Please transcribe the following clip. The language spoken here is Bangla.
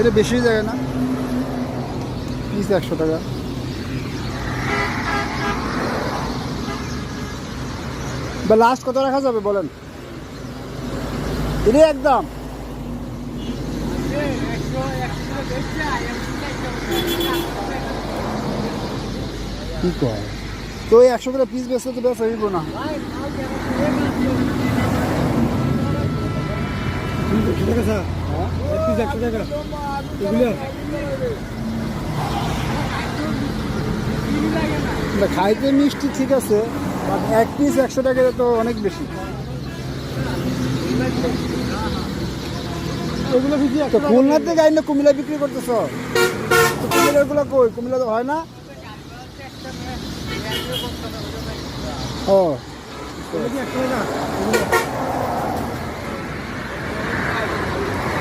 এটা বেশি যায় না, পিস 100 টাকা। বা লাস্ট কত রাখা যাবে বলেন? এটা একদম কি কয় তো 100 করে পিস বেচতে তো বেশ হইব না। খাইতে মিষ্টি ঠিক আছে, এক পিস 100 টাকা তো অনেক বেশি। খুলনার থেকে আইন কুমিল্লা বিক্রি করতেছ, কুমিল্লার গুলো কই? কুমিল্লা তো হয় না। ও